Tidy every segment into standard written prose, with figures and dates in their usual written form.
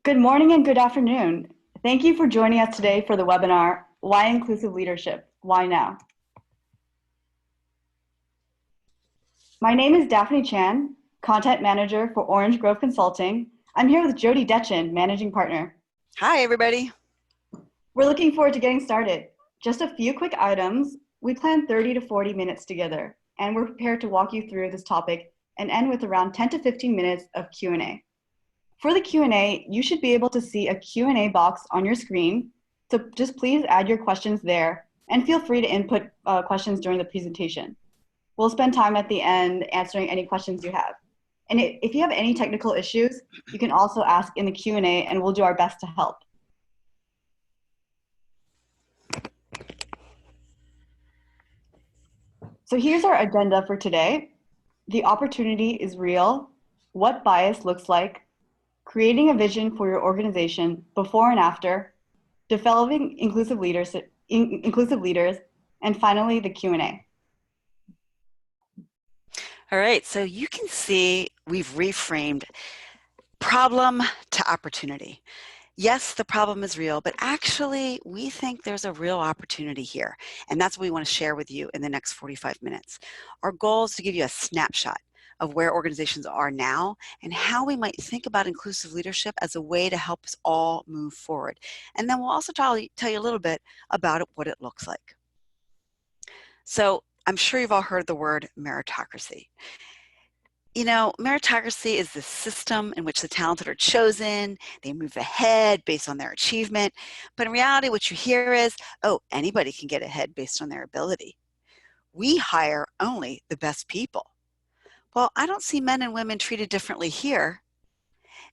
Good morning and good afternoon. Thank you for joining us today for the webinar, Why Inclusive Leadership? Why Now? My name is Daphne Chan, Content Manager for Orange Grove Consulting. I'm here with Jodi Detjen, Managing Partner. Hi, everybody. We're looking forward to getting started. Just a few quick items. We plan 30 to 40 minutes together, and we're prepared to walk you through this topic and end with around 10 to 15 minutes of Q&A. For the Q&A, you should be able to see a Q&A box on your screen, so just please add your questions there and feel free to input questions during the presentation. We'll spend time at the end answering any questions you have. And if you have any technical issues, you can also ask in the Q&A and we'll do our best to help. So here's our agenda for today. The opportunity is real, what bias looks like, creating a vision for your organization before and after, developing inclusive leaders, and finally the Q&A. All right, so you can see we've reframed problem to opportunity. Yes, the problem is real, but actually we think there's a real opportunity here, and that's what we want to share with you in the next 45 minutes. Our goal is to give you a snapshot of where organizations are now and how we might think about inclusive leadership as a way to help us all move forward. And then we'll also tell you a little bit about what it looks like. So I'm sure you've all heard the word meritocracy. You know, meritocracy is the system in which the talented are chosen, they move ahead based on their achievement. But in reality, what you hear is, oh, anybody can get ahead based on their ability. We hire only the best people. Well, I don't see men and women treated differently here.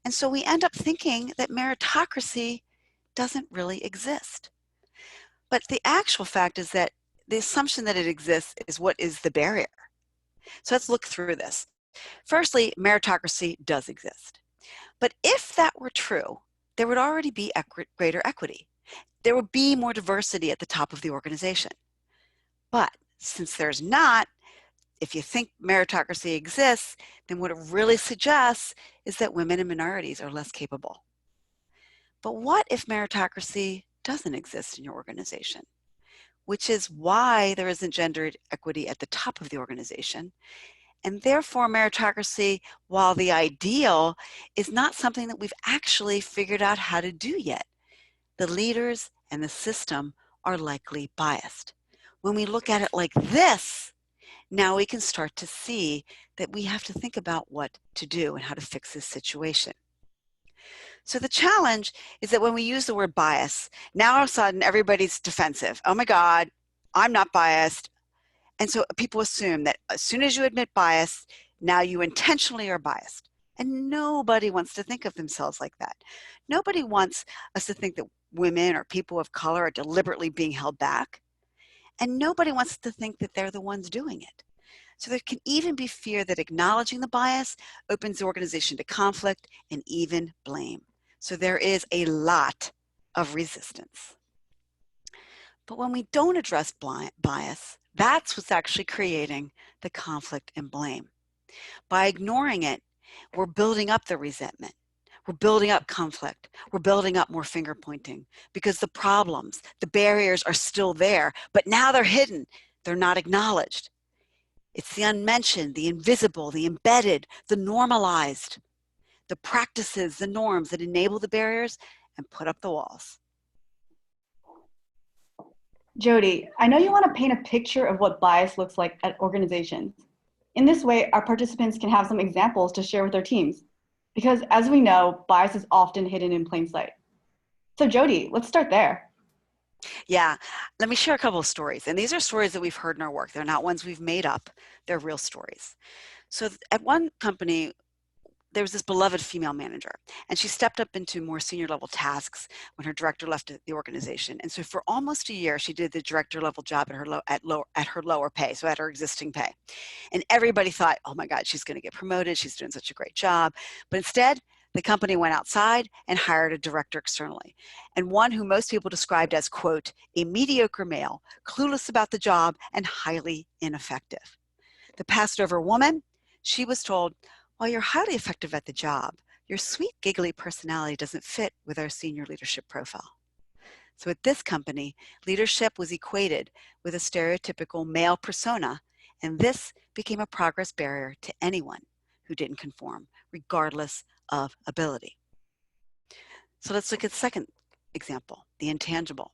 And so we end up thinking that meritocracy doesn't really exist. But the actual fact is that the assumption that it exists is what is the barrier. So let's look through this. Firstly, meritocracy does exist. But if that were true, there would already be greater equity. There would be more diversity at the top of the organization. But since there's not, if you think meritocracy exists, then what it really suggests is that women and minorities are less capable. But what if meritocracy doesn't exist in your organization? Which is why there isn't gender equity at the top of the organization. And therefore, meritocracy, while the ideal, is not something that we've actually figured out how to do yet. The leaders and the system are likely biased. When we look at it like this, now we can start to see that we have to think about what to do and how to fix this situation. So the challenge is that when we use the word bias, now all of a sudden everybody's defensive. Oh my God, I'm not biased. And so people assume that as soon as you admit bias, now you intentionally are biased. And nobody wants to think of themselves like that. Nobody wants us to think that women or people of color are deliberately being held back. And nobody wants to think that they're the ones doing it. So there can even be fear that acknowledging the bias opens the organization to conflict and even blame. So there is a lot of resistance. But when we don't address bias, that's what's actually creating the conflict and blame. By ignoring it, we're building up the resentment. We're building up conflict. We're building up more finger pointing because the problems, the barriers are still there, but now they're hidden. They're not acknowledged. It's the unmentioned, the invisible, the embedded, the normalized, the practices, the norms that enable the barriers and put up the walls. Jodi, I know you want to paint a picture of what bias looks like at organizations. In this way, our participants can have some examples to share with their teams. Because as we know, bias is often hidden in plain sight. So Jodi, let's start there. Yeah, let me share a couple of stories. And these are stories that we've heard in our work. They're not ones we've made up. They're real stories. So at one company, there was this beloved female manager, and she stepped up into more senior level tasks when her director left the organization. And so for almost a year, she did the director level job at her lower pay, so at her existing pay. And everybody thought, oh my God, she's going to get promoted. She's doing such a great job. But instead, the company went outside and hired a director externally, and one who most people described as, quote, a mediocre male, clueless about the job and highly ineffective. The passed over woman, she was told, while you're highly effective at the job, your sweet, giggly personality doesn't fit with our senior leadership profile. So at this company, leadership was equated with a stereotypical male persona, and this became a progress barrier to anyone who didn't conform, regardless of ability. So let's look at the second example, the intangible.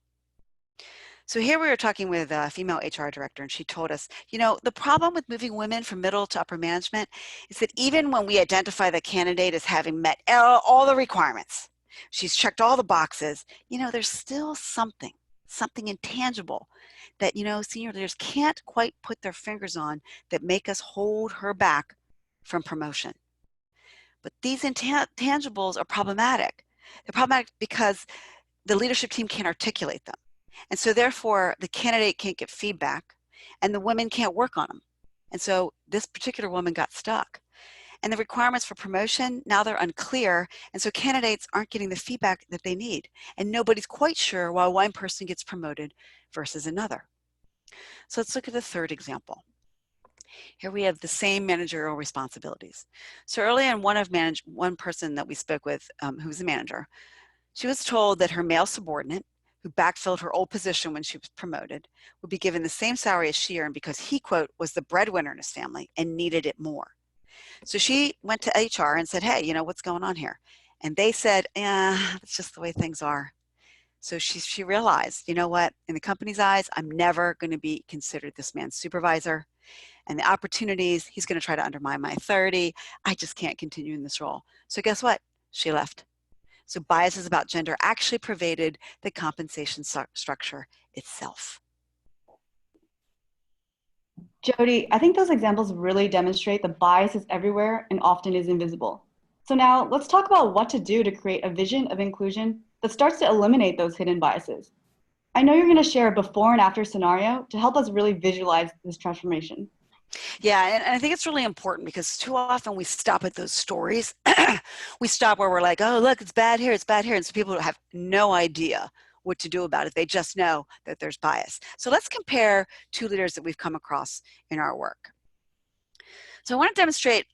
So here we were talking with a female HR director, and she told us, the problem with moving women from middle to upper management is that even when we identify the candidate as having met all the requirements, she's checked all the boxes, there's still something intangible that, senior leaders can't quite put their fingers on that make us hold her back from promotion. But these intangibles are problematic. They're problematic because the leadership team can't articulate them. And so therefore, the candidate can't get feedback and the women can't work on them. And so this particular woman got stuck. And the requirements for promotion, now they're unclear. And so candidates aren't getting the feedback that they need. And nobody's quite sure why one person gets promoted versus another. So let's look at the third example. Here we have the same managerial responsibilities. So early on, one person that we spoke with, who was a manager, she was told that her male subordinate, who backfilled her old position when she was promoted, would be given the same salary as she earned because he, quote, was the breadwinner in his family and needed it more. So she went to HR and said, hey, what's going on here? And they said, that's just the way things are. So she realized, what, in the company's eyes, I'm never going to be considered this man's supervisor. And the opportunities, he's going to try to undermine my authority. I just can't continue in this role. So guess what? She left. So biases about gender actually pervaded the compensation structure itself. Jodi, I think those examples really demonstrate the bias is everywhere and often is invisible. So now let's talk about what to do to create a vision of inclusion that starts to eliminate those hidden biases. I know you're going to share a before and after scenario to help us really visualize this transformation. Yeah, and I think it's really important because too often we stop at those stories. We stop where we're like, oh, look, it's bad here, it's bad here. And so people have no idea what to do about it. They just know that there's bias. So let's compare two leaders that we've come across in our work. So I want to demonstrate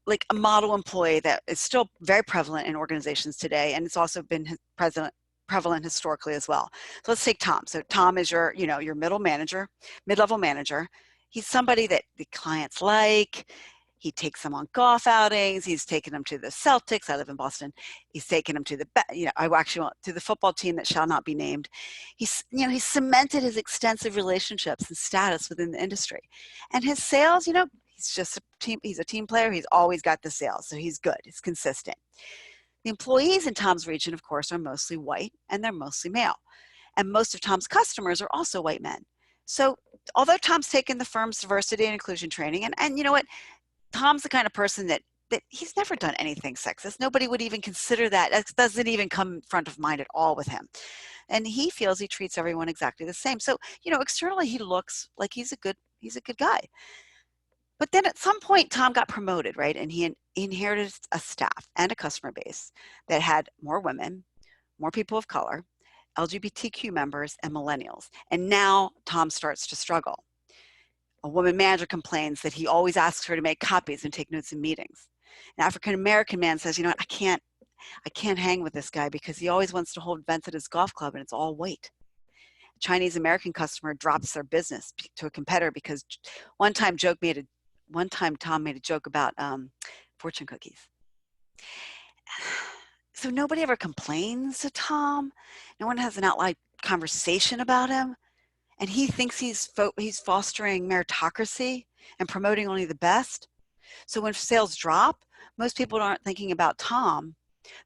like a model employee that is still very prevalent in organizations today, and it's also been prevalent historically as well. So let's take Tom. So Tom is your mid-level manager. He's somebody that the clients like. He takes them on golf outings. He's taken them to the Celtics. I live in Boston. He's taken them to I actually went to the football team that shall not be named. He's cemented his extensive relationships and status within the industry. And his sales, he's a team player. He's always got the sales. So he's good. He's consistent. The employees in Tom's region, of course, are mostly white and they're mostly male. And most of Tom's customers are also white men. So although Tom's taken the firm's diversity and inclusion training, and you know what, Tom's the kind of person that he's never done anything sexist. Nobody would even consider that. It doesn't even come front of mind at all with him. And he feels he treats everyone exactly the same. So, externally he looks like he's a good guy. But then at some point, Tom got promoted, right? And he inherited a staff and a customer base that had more women, more people of color, LGBTQ members, and millennials. And now Tom starts to struggle. A woman manager complains that he always asks her to make copies and take notes in meetings. An African-American man says, I can't hang with this guy because he always wants to hold events at his golf club and it's all white. A Chinese-American customer drops their business to a competitor because one time Tom made a joke about fortune cookies. So nobody ever complains to Tom. No one has an outright conversation about him. And he thinks he's fostering meritocracy and promoting only the best. So when sales drop, most people aren't thinking about Tom.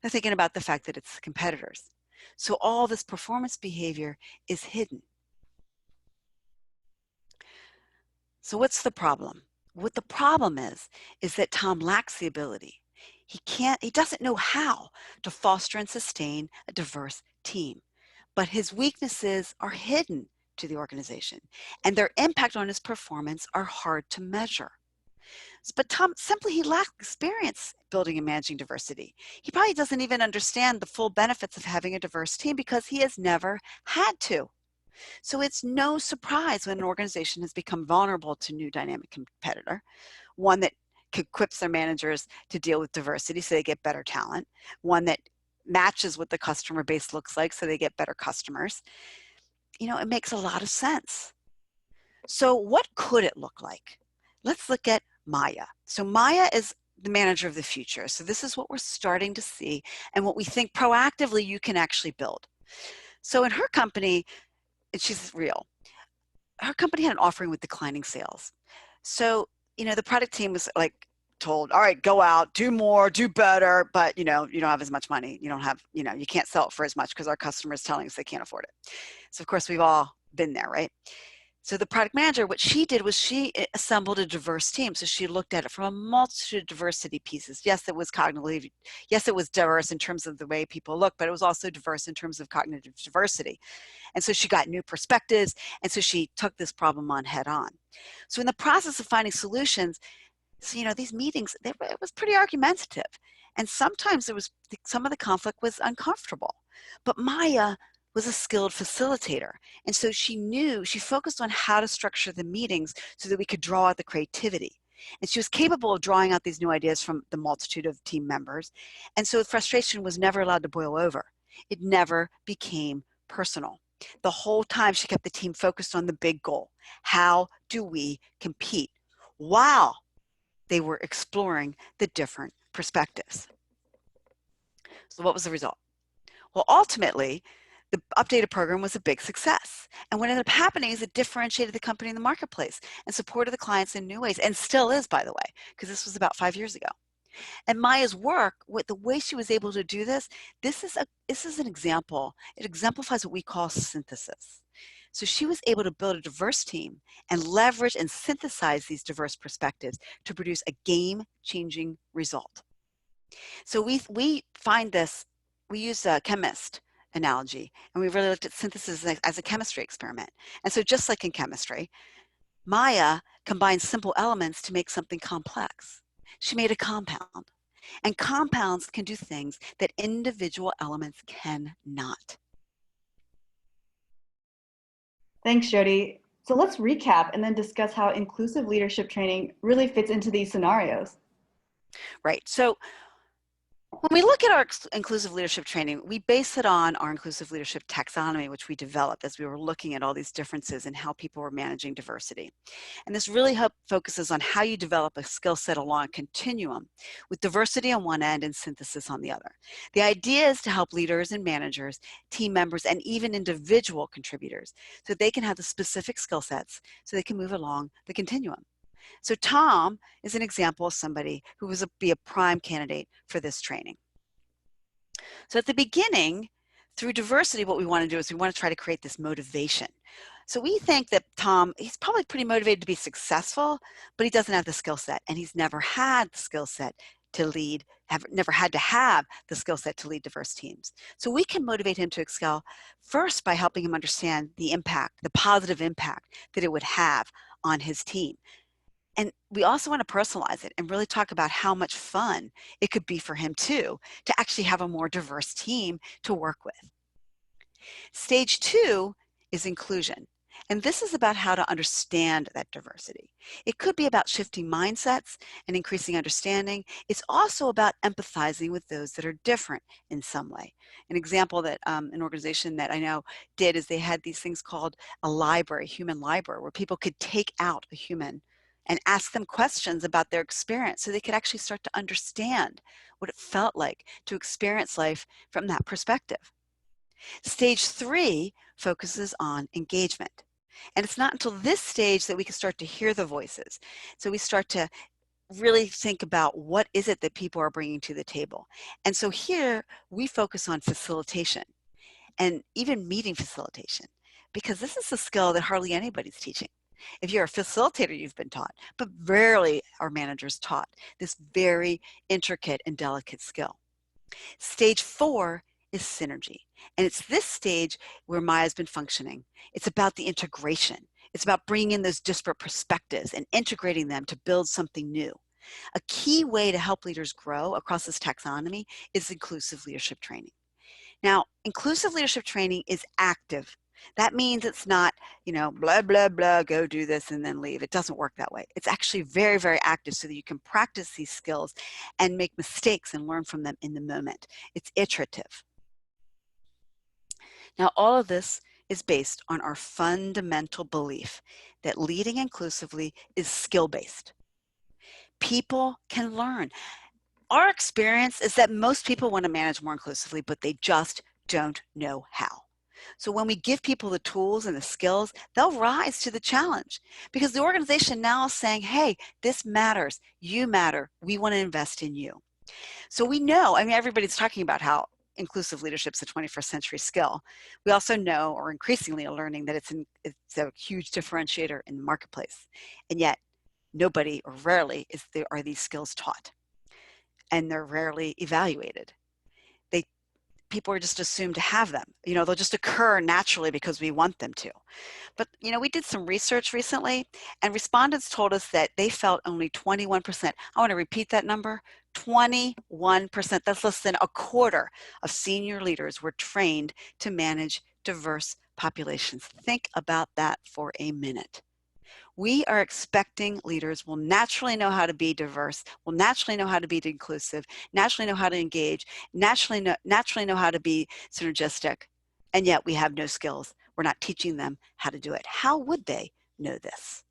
They're thinking about the fact that it's the competitors. So all this performance behavior is hidden. So what's the problem? What the problem is that Tom lacks the ability. He doesn't know how to foster and sustain a diverse team. But his weaknesses are hidden to the organization, and their impact on his performance are hard to measure. But Tom, he lacks experience building and managing diversity. He probably doesn't even understand the full benefits of having a diverse team because he has never had to. So it's no surprise when an organization has become vulnerable to new dynamic competitor, one that equips their managers to deal with diversity so they get better talent, one that matches what the customer base looks like so they get better customers. You know, it makes a lot of sense. So what could it look like? Let's look at Maya. So Maya is the manager of the future. So this is what we're starting to see and what we think proactively you can actually build. So in her company, and she's real, her company had an offering with declining sales. So, you know, the product team was like told, all right, go out, do more, do better, but you know, you don't have as much money. You don't have, you know, you can't sell it for as much because our customers telling us they can't afford it. So of course we've all been there, right? So the product manager, what she did was she assembled a diverse team. So she looked at it from a multitude of diversity pieces. Yes, it was cognitive. Yes, it was diverse in terms of the way people look, but it was also diverse in terms of cognitive diversity. And so she got new perspectives. And so she took this problem on head on. So in the process of finding solutions, so, you know, these meetings, it was pretty argumentative. And sometimes some of the conflict was uncomfortable. But Maya was a skilled facilitator. And so she focused on how to structure the meetings so that we could draw out the creativity. And she was capable of drawing out these new ideas from the multitude of team members. And so frustration was never allowed to boil over. It never became personal. The whole time she kept the team focused on the big goal. How do we compete? Wow. They were exploring the different perspectives. So what was the result? Well, ultimately, the updated program was a big success. And what ended up happening is it differentiated the company in the marketplace and supported the clients in new ways, and still is, by the way, because this was about 5 years ago. And Maya's work, with the way she was able to do this, this is an example. It exemplifies what we call synthesis. So she was able to build a diverse team and leverage and synthesize these diverse perspectives to produce a game-changing result. So we find this, we use a chemist analogy, and we really looked at synthesis as a chemistry experiment. And so just like in chemistry, Maya combines simple elements to make something complex. She made a compound, and compounds can do things that individual elements cannot. Thanks, Jodi. So let's recap and then discuss how inclusive leadership training really fits into these scenarios. Right. So when we look at our inclusive leadership training, we base it on our inclusive leadership taxonomy, which we developed as we were looking at all these differences and how people were managing diversity. And this really focuses on how you develop a skill set along a continuum with diversity on one end and synthesis on the other. The idea is to help leaders and managers, team members, and even individual contributors so they can have the specific skill sets so they can move along the continuum. So Tom is an example of somebody who was be a prime candidate for this training. So at the beginning, through diversity, what we want to do is we want to try to create this motivation. So we think that Tom, he's probably pretty motivated to be successful, but he doesn't have the skill set, and he's never had the skill set to lead, never had to have the skill set to lead diverse teams. So we can motivate him to excel first by helping him understand the impact, the positive impact that it would have on his team. And we also want to personalize it and really talk about how much fun it could be for him too, to actually have a more diverse team to work with. Stage 2 is inclusion. And this is about how to understand that diversity. It could be about shifting mindsets and increasing understanding. It's also about empathizing with those that are different in some way. An example that an organization that I know did is they had these things called a library, human library, where people could take out a human and ask them questions about their experience so they could actually start to understand what it felt like to experience life from that perspective. Stage 3 focuses on engagement. And it's not until this stage that we can start to hear the voices. So we start to really think about what is it that people are bringing to the table. And so here we focus on facilitation and even meeting facilitation, because this is a skill that hardly anybody's teaching. If you're a facilitator, you've been taught, but rarely are managers taught this very intricate and delicate skill. Stage 4 is synergy. And it's this stage where Maya's been functioning. It's about the integration. It's about bringing in those disparate perspectives and integrating them to build something new. A key way to help leaders grow across this taxonomy is inclusive leadership training. Now, inclusive leadership training is active. That means it's not, blah, blah, blah, go do this and then leave. It doesn't work that way. It's actually very, very active so that you can practice these skills and make mistakes and learn from them in the moment. It's iterative. Now, all of this is based on our fundamental belief that leading inclusively is skill-based. People can learn. Our experience is that most people want to manage more inclusively, but they just don't know how. So when we give people the tools and the skills, they'll rise to the challenge because the organization now is saying, hey, this matters. You matter. We want to invest in you. So we know, everybody's talking about how inclusive leadership is a 21st century skill. We also know, or increasingly are learning, that it's a huge differentiator in the marketplace. And yet nobody, or rarely, are these skills taught. And they're rarely evaluated. People are just assumed to have them. They'll just occur naturally because we want them to. But, we did some research recently, and respondents told us that they felt only 21%. I want to repeat that number, 21%. That's less than a quarter of senior leaders were trained to manage diverse populations. Think about that for a minute. We are expecting leaders will naturally know how to be diverse, will naturally know how to be inclusive, naturally know how to engage, naturally know how to be synergistic, and yet we have no skills. We're not teaching them how to do it. How would they know this?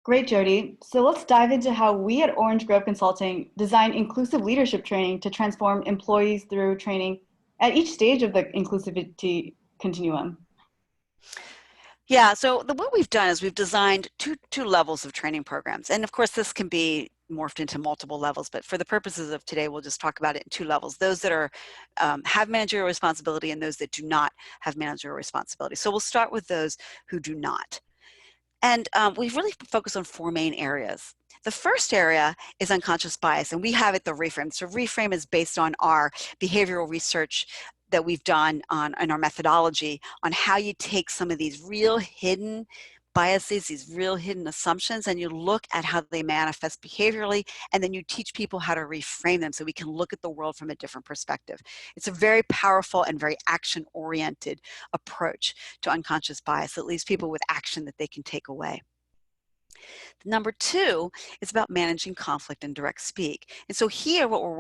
Great, Jodi. So let's dive into how we at Orange Grove Consulting design inclusive leadership training to transform employees through training at each stage of the inclusivity continuum. Yeah, so what we've done is we've designed two levels of training programs. And of course, this can be morphed into multiple levels, but for the purposes of today, we'll just talk about it in two levels. Those that are have managerial responsibility and those that do not have managerial responsibility. So we'll start with those who do not. And we've really focused on four main areas. The first area is unconscious bias, and we have it the reframe. So reframe is based on our behavioral research that we've done in our methodology on how you take some of these real hidden biases, these real hidden assumptions, and you look at how they manifest behaviorally, and then you teach people how to reframe them so we can look at the world from a different perspective. It's a very powerful and very action-oriented approach to unconscious bias that leaves people with action that they can take away. Number two is about managing conflict and direct speak. And so here what we're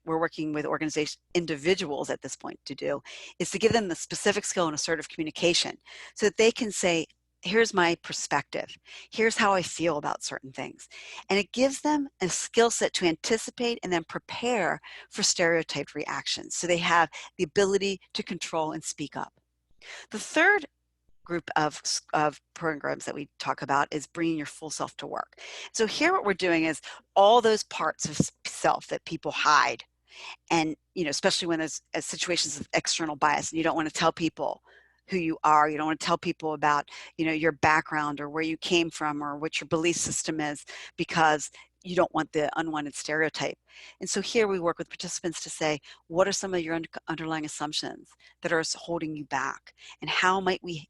working with organization individuals at this point to do is to give them the specific skill in assertive communication so that they can say, here's my perspective. Here's how I feel about certain things. And it gives them a skill set to anticipate and then prepare for stereotyped reactions. So they have the ability to control and speak up. The third group of programs that we talk about is bringing your full self to work. So here what we're doing is all those parts of self that people hide, and especially when there's situations of external bias and you don't want to tell people who you are, you don't want to tell people about your background or where you came from or what your belief system is because you don't want the unwanted stereotype. And so here we work with participants to say, what are some of your underlying assumptions that are holding you back? And how might we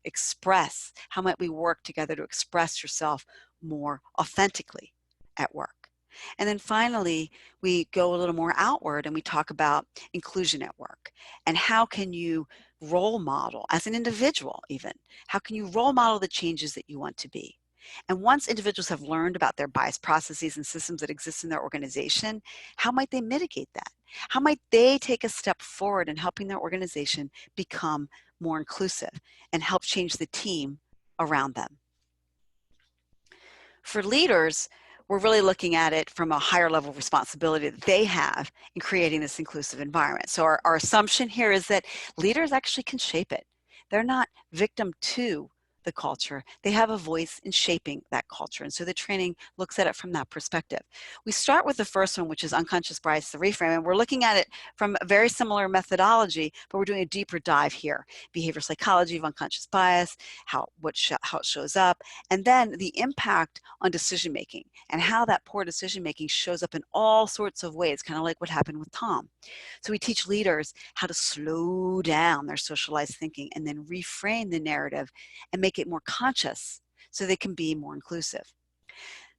work together to express yourself more authentically at work? And then finally, we go a little more outward and we talk about inclusion at work. And how can you role model as an individual even? How can you role model the changes that you want to be? And once individuals have learned about their bias processes and systems that exist in their organization, how might they mitigate that? How might they take a step forward in helping their organization become more inclusive and help change the team around them? For leaders, we're really looking at it from a higher level of responsibility that they have in creating this inclusive environment. So our assumption here is that leaders actually can shape it. They're not victim to the culture. They have a voice in shaping that culture. And so the training looks at it from that perspective. We start with the first one, which is unconscious bias, the reframe, and we're looking at it from a very similar methodology, but we're doing a deeper dive here. Behavioral psychology of unconscious bias, how it shows up, and then the impact on decision making and how that poor decision making shows up in all sorts of ways, kind of like what happened with Tom. So we teach leaders how to slow down their socialized thinking and then reframe the narrative and make it more conscious so they can be more inclusive.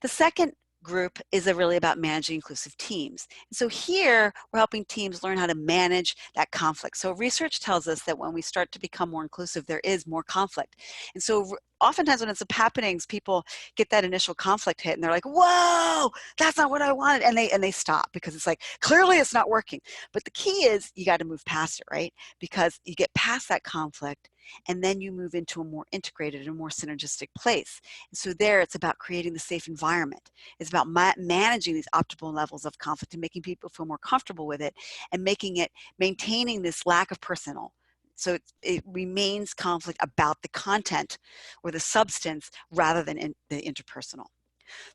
The second group is really about managing inclusive teams. And so here, we're helping teams learn how to manage that conflict. So research tells us that when we start to become more inclusive, there is more conflict. And so oftentimes when it's happening, people get that initial conflict hit and they're like, whoa, that's not what I wanted. And they stop because it's like, clearly it's not working. But the key is you got to move past it, right? Because you get past that conflict and then you move into a more integrated and more synergistic place. And so there it's about creating the safe environment. It's about managing these optimal levels of conflict and making people feel more comfortable with it and maintaining this lack of personal. So it remains conflict about the content or the substance rather than the interpersonal.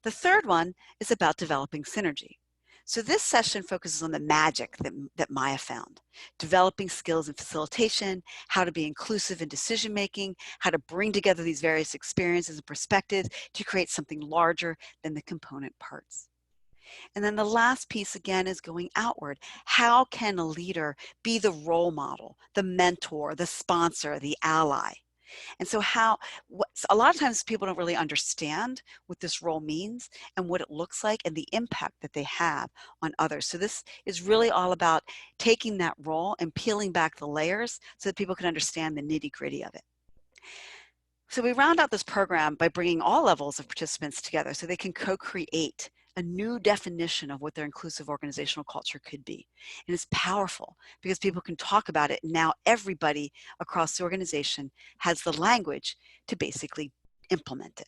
The third one is about developing synergy. So this session focuses on the magic that Maya found, developing skills in facilitation, how to be inclusive in decision-making, how to bring together these various experiences and perspectives to create something larger than the component parts. And then the last piece again is going outward. How can a leader be the role model, the mentor, the sponsor, the ally? And so a lot of times people don't really understand what this role means and what it looks like and the impact that they have on others. So this is really all about taking that role and peeling back the layers so that people can understand the nitty-gritty of it. So we round out this program by bringing all levels of participants together so they can co-create a new definition of what their inclusive organizational culture could be. And it's powerful because people can talk about it. And now everybody across the organization has the language to basically implement it.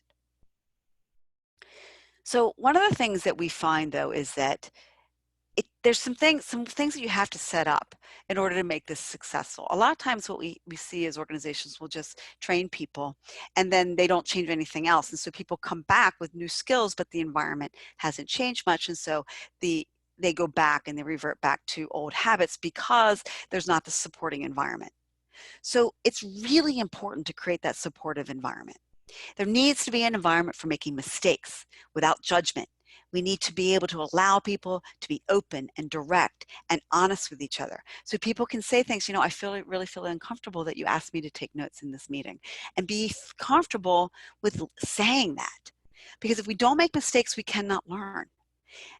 So one of the things that we find though is that there's some things that you have to set up in order to make this successful. A lot of times what we see is organizations will just train people and then they don't change anything else. And so people come back with new skills, but the environment hasn't changed much. And so they go back and they revert back to old habits because there's not the supporting environment. So it's really important to create that supportive environment. There needs to be an environment for making mistakes without judgment. We need to be able to allow people to be open and direct and honest with each other. So people can say things, I really feel uncomfortable that you asked me to take notes in this meeting, and be comfortable with saying that. Because if we don't make mistakes, we cannot learn.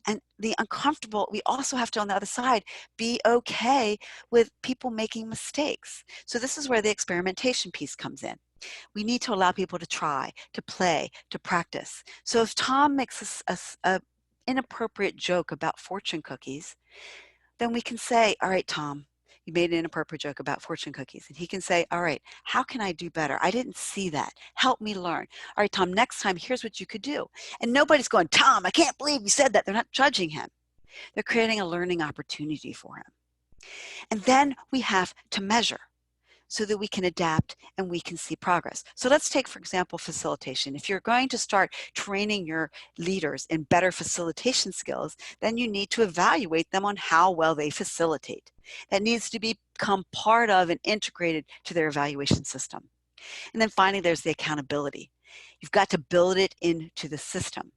And the uncomfortable, we also have to, on the other side, be okay with people making mistakes. So this is where the experimentation piece comes in. We need to allow people to try, to play, to practice. So if Tom makes a inappropriate joke about fortune cookies, then we can say, all right, Tom, you made an inappropriate joke about fortune cookies. And he can say, all right, how can I do better? I didn't see that. Help me learn. All right, Tom, next time, here's what you could do. And nobody's going, Tom, I can't believe you said that. They're not judging him. They're creating a learning opportunity for him. And then we have to measure so that we can adapt and we can see progress. So let's take, for example, facilitation. If you're going to start training your leaders in better facilitation skills, then you need to evaluate them on how well they facilitate. That needs to become part of and integrated to their evaluation system. And then finally, there's the accountability. You've got to build it into the system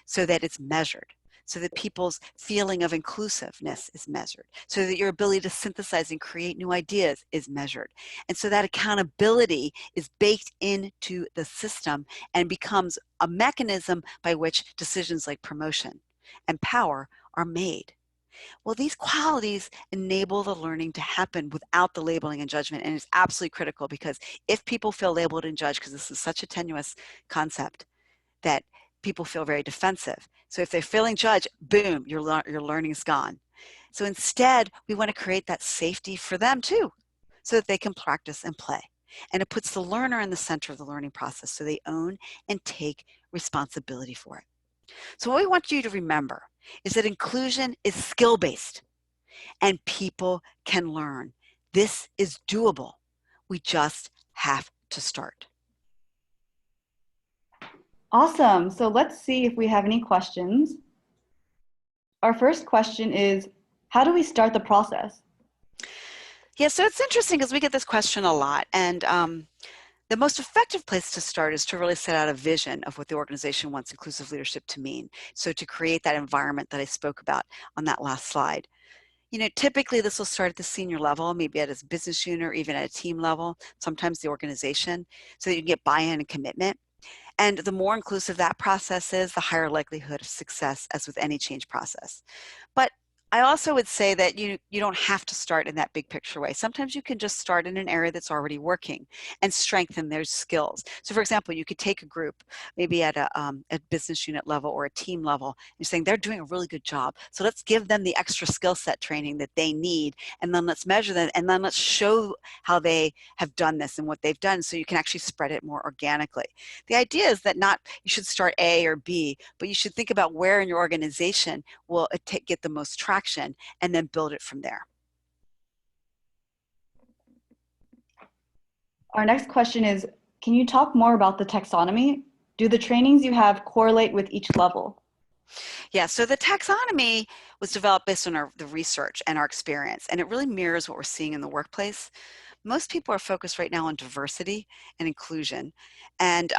so that it's measured, so that people's feeling of inclusiveness is measured, so that your ability to synthesize and create new ideas is measured. And so that accountability is baked into the system and becomes a mechanism by which decisions like promotion and power are made. Well, these qualities enable the learning to happen without the labeling and judgment. And it's absolutely critical, because if people feel labeled and judged, because this is such a tenuous concept, that people feel very defensive. So if they're feeling judged, boom, your learning is gone. So instead, we want to create that safety for them too, so that they can practice and play. And it puts the learner in the center of the learning process, so they own and take responsibility for it. So what we want you to remember is that inclusion is skill-based and people can learn. This is doable. We just have to start. Awesome. So let's see if we have any questions. Our first question is, how do we start the process? Yeah, so it's interesting because we get this question a lot. And the most effective place to start is to really set out a vision of what the organization wants inclusive leadership to mean. So to create that environment that I spoke about on that last slide. Typically this will start at the senior level, maybe at a business unit or even at a team level, sometimes the organization, so that you can get buy-in and commitment. And the more inclusive that process is, the higher likelihood of success, as with any change process. But I also would say that you don't have to start in that big picture way. Sometimes you can just start in an area that's already working and strengthen those skills. So for example, you could take a group, maybe at a business unit level or a team level, and you're saying they're doing a really good job. So let's give them the extra skill set training that they need, and then let's measure them, and then let's show how they have done this and what they've done, so you can actually spread it more organically. The idea is that not you should start A or B, but you should think about where in your organization will it get the most traction, and then build it from there. Our next question is, can you talk more about the taxonomy? Do the trainings you have correlate with each level? Yeah, so the taxonomy was developed based on the research and our experience, and it really mirrors what we're seeing in the workplace. Most people are focused right now on diversity and inclusion, and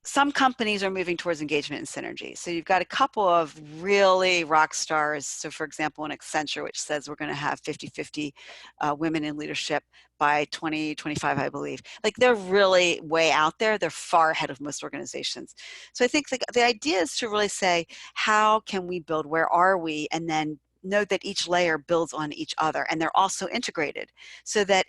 some companies are moving towards engagement and synergy. So you've got a couple of really rock stars. So for example, in Accenture, which says we're going to have 50-50 women in leadership by 2025, I believe. Like, they're really way out there. They're far ahead of most organizations. So I think the idea is to really say, how can we build, where are we? And then know that each layer builds on each other, and they're also integrated so that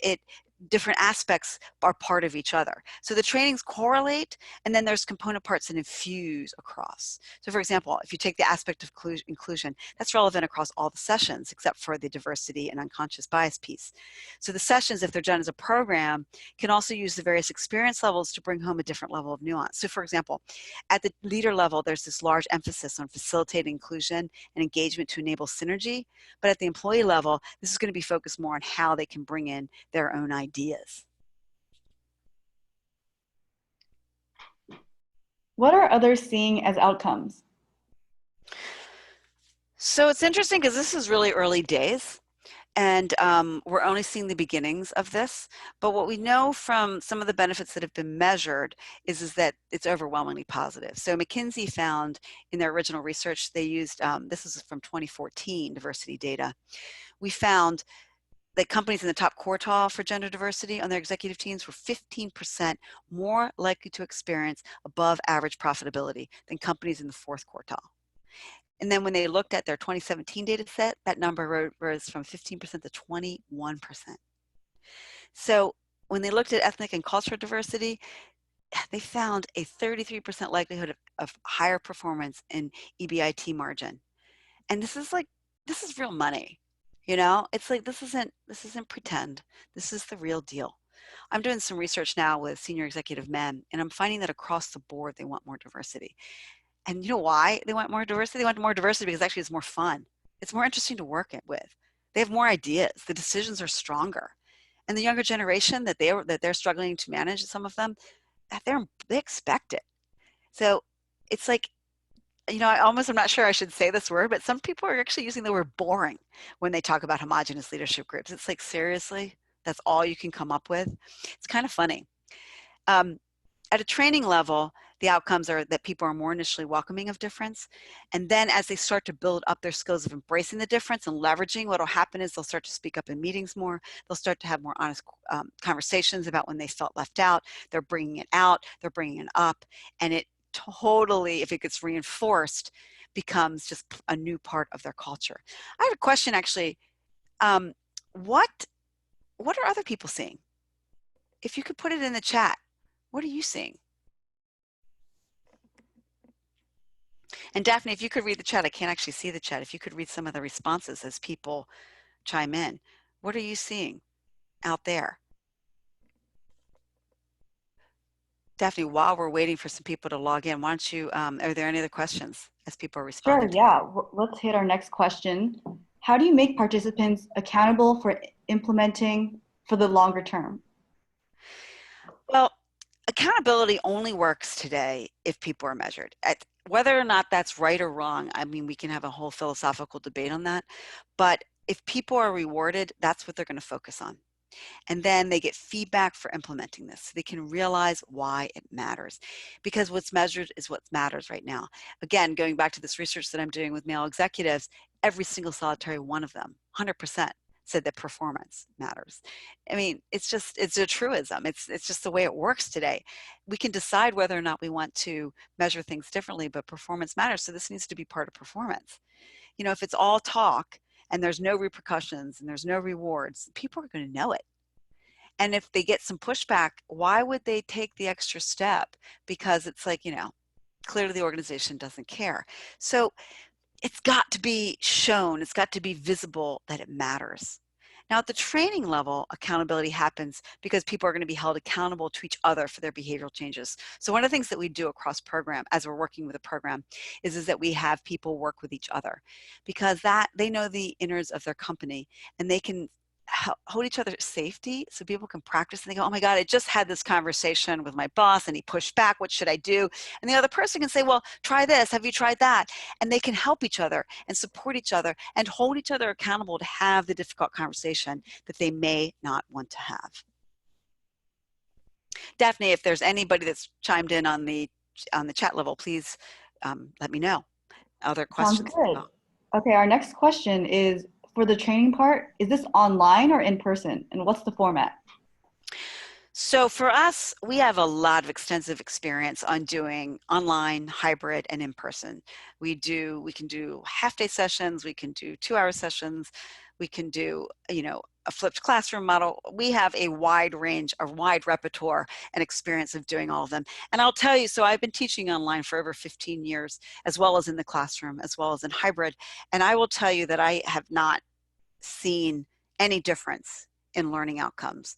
different aspects are part of each other. So the trainings correlate, and then there's component parts that infuse across. So for example, if you take the aspect of inclusion, that's relevant across all the sessions except for the diversity and unconscious bias piece. So the sessions, if they're done as a program, can also use the various experience levels to bring home a different level of nuance. So for example, at the leader level, there's this large emphasis on facilitating inclusion and engagement to enable synergy. But at the employee level, this is going to be focused more on how they can bring in their own ideas. What are others seeing as outcomes? So it's interesting because this is really early days, and we're only seeing the beginnings of this. But what we know from some of the benefits that have been measured is that it's overwhelmingly positive. So McKinsey found in their original research, they used, this is from 2014 diversity data. We found that companies in the top quartile for gender diversity on their executive teams were 15% more likely to experience above average profitability than companies in the fourth quartile. And then when they looked at their 2017 data set, that number rose from 15% to 21%. So when they looked at ethnic and cultural diversity, they found a 33% likelihood of higher performance in EBIT margin. And this is real money. You know, it's like, this isn't pretend. This is the real deal. I'm doing some research now with senior executive men, and I'm finding that across the board, they want more diversity. And you know why they want more diversity? They want more diversity because actually it's more fun. It's more interesting to work with. They have more ideas. The decisions are stronger. And the younger generation that they're struggling to manage, some of them, they expect it. So it's like, you know, I'm not sure I should say this word, but some people are actually using the word boring when they talk about homogenous leadership groups. It's like, seriously, that's all you can come up with? It's kind of funny. At a training level, the outcomes are that people are more initially welcoming of difference. And then as they start to build up their skills of embracing the difference and leveraging, what will happen is they'll start to speak up in meetings more. They'll start to have more honest conversations about when they felt left out. They're bringing it out, they're bringing it up, and it totally, if it gets reinforced, becomes just a new part of their culture. I have a question actually. What are other people seeing? If you could put it in the chat, what are you seeing? And Daphne, if you could read the chat, I can't actually see the chat. If you could read some of the responses as people chime in, what are you seeing out there? Daphne, while we're waiting for some people to log in, why don't you, are there any other questions as people are responding? Sure, yeah. Let's hit our next question. How do you make participants accountable for implementing for the longer term? Well, accountability only works today if people are measured. Whether or not that's right or wrong, I mean, we can have a whole philosophical debate on that. But if people are rewarded, that's what they're going to focus on. And then they get feedback for implementing this. So they can realize why it matters. Because what's measured is what matters right now. Again, going back to this research that I'm doing with male executives, every single solitary one of them, 100%, said that performance matters. I mean, it's a truism. It's just the way it works today. We can decide whether or not we want to measure things differently, but performance matters. So this needs to be part of performance. You know, if it's all talk and there's no repercussions and there's no rewards, people are going to know it. And if they get some pushback, why would they take the extra step? Because it's like, you know, clearly the organization doesn't care. So it's got to be shown, it's got to be visible that it matters. Now, at the training level, accountability happens because people are going to be held accountable to each other for their behavioral changes. So one of the things that we do across program, as we're working with a program, is that we have people work with each other, because that they know the innards of their company, and they can hold each other's safety so people can practice, and they go, oh my God, I just had this conversation with my boss and he pushed back, what should I do? And the other person can say, well, try this, have you tried that? And they can help each other and support each other and hold each other accountable to have the difficult conversation that they may not want to have. Daphne, if there's anybody that's chimed in on the chat level, please let me know. Other Sounds questions? good. Okay, our next question is, for the training part, is this online or in person? And what's the format? So for us, we have a lot of extensive experience on doing online, hybrid, and in person. We can do half-day sessions, we can do 2-hour sessions, we can do, you know, a flipped classroom model. We have a wide range, a wide repertoire and experience of doing all of them. And I'll tell you, so I've been teaching online for over 15 years, as well as in the classroom, as well as in hybrid. And I will tell you that I have not seen any difference in learning outcomes.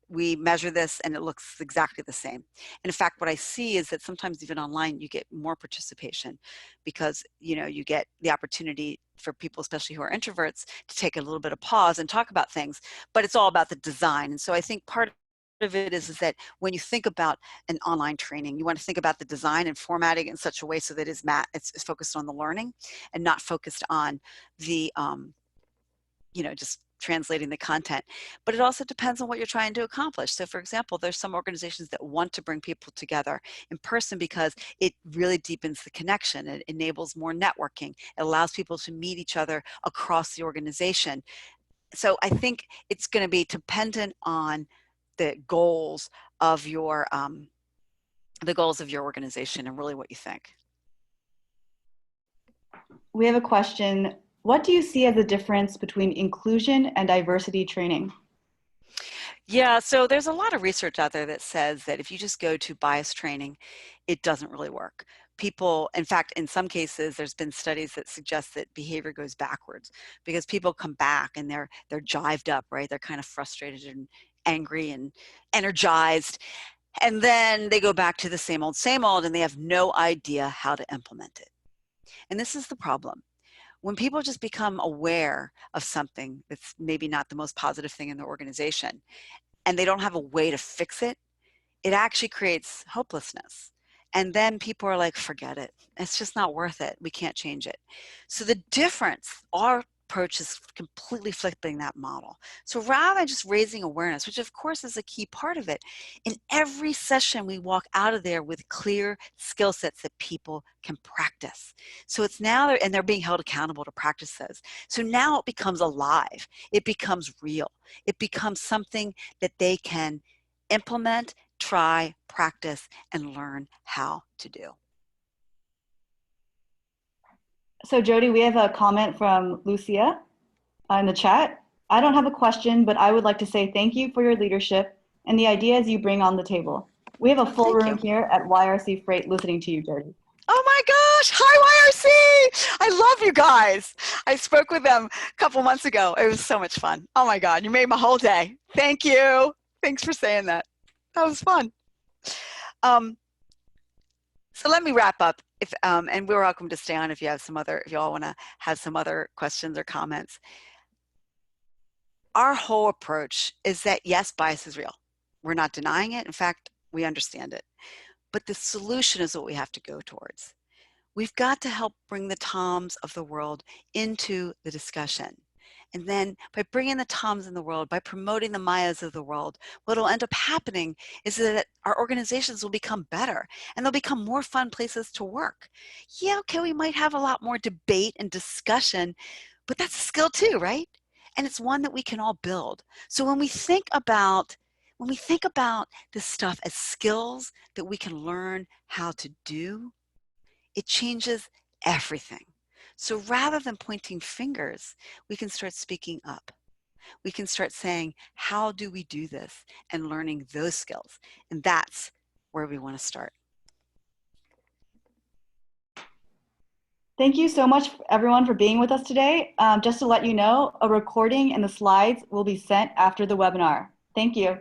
We measure this and it looks exactly the same. And in fact, what I see is that sometimes even online you get more participation, because, you know, you get the opportunity for people, especially who are introverts, to take a little bit of pause and talk about things, but it's all about the design. And so I think part of it is that when you think about an online training, you want to think about the design and formatting in such a way so that it's focused on the learning and not focused on the you know, just translating the content. But it also depends on what you're trying to accomplish. So for example, there's some organizations that want to bring people together in person because it really deepens the connection. It enables more networking. It allows people to meet each other across the organization. So I think it's going to be dependent on the goals of your organization and really what you think. We have a question. What do you see as the difference between inclusion and diversity training? Yeah, so there's a lot of research out there that says that if you just go to bias training, it doesn't really work. People, in fact, in some cases, there's been studies that suggest that behavior goes backwards, because people come back and they're jived up, right? They're kind of frustrated and angry and energized, and then they go back to the same old, and they have no idea how to implement it. And this is the problem. When people just become aware of something that's maybe not the most positive thing in their organization, and they don't have a way to fix it, it actually creates hopelessness. And then people are like, forget it. It's just not worth it. We can't change it. So the difference, our approach is completely flipping that model. So rather than just raising awareness, which of course is a key part of it, in every session we walk out of there with clear skill sets that people can practice. So it's now, and they're being held accountable to practice those. So now it becomes alive. It becomes real. It becomes something that they can implement, try, practice, and learn how to do. So Jodi, we have a comment from Lucia in the chat. I don't have a question, but I would like to say thank you for your leadership and the ideas you bring on the table. We have a full room here at YRC Freight listening to you, Jodi. Oh my gosh, hi YRC! I love you guys. I spoke with them a couple months ago. It was so much fun. Oh my God, you made my whole day. Thank you. Thanks for saying that. That was fun. So let me wrap up. And we're welcome to stay on if you have if you all want to have some other questions or comments. Our whole approach is that yes, bias is real. We're not denying it. In fact, we understand it. But the solution is what we have to go towards. We've got to help bring the Toms of the world into the discussion. And then by bringing the Toms in the world, by promoting the Mayas of the world, what will end up happening is that our organizations will become better and they'll become more fun places to work. Yeah, okay, we might have a lot more debate and discussion, but that's a skill too, right? and it's one that we can all build. So when we think about this stuff as skills that we can learn how to do, it changes everything. So rather than pointing fingers, we can start speaking up. We can start saying, how do we do this? And learning those skills. And that's where we want to start. Thank you so much, everyone, for being with us today. Just to let you know, a recording and the slides will be sent after the webinar. Thank you.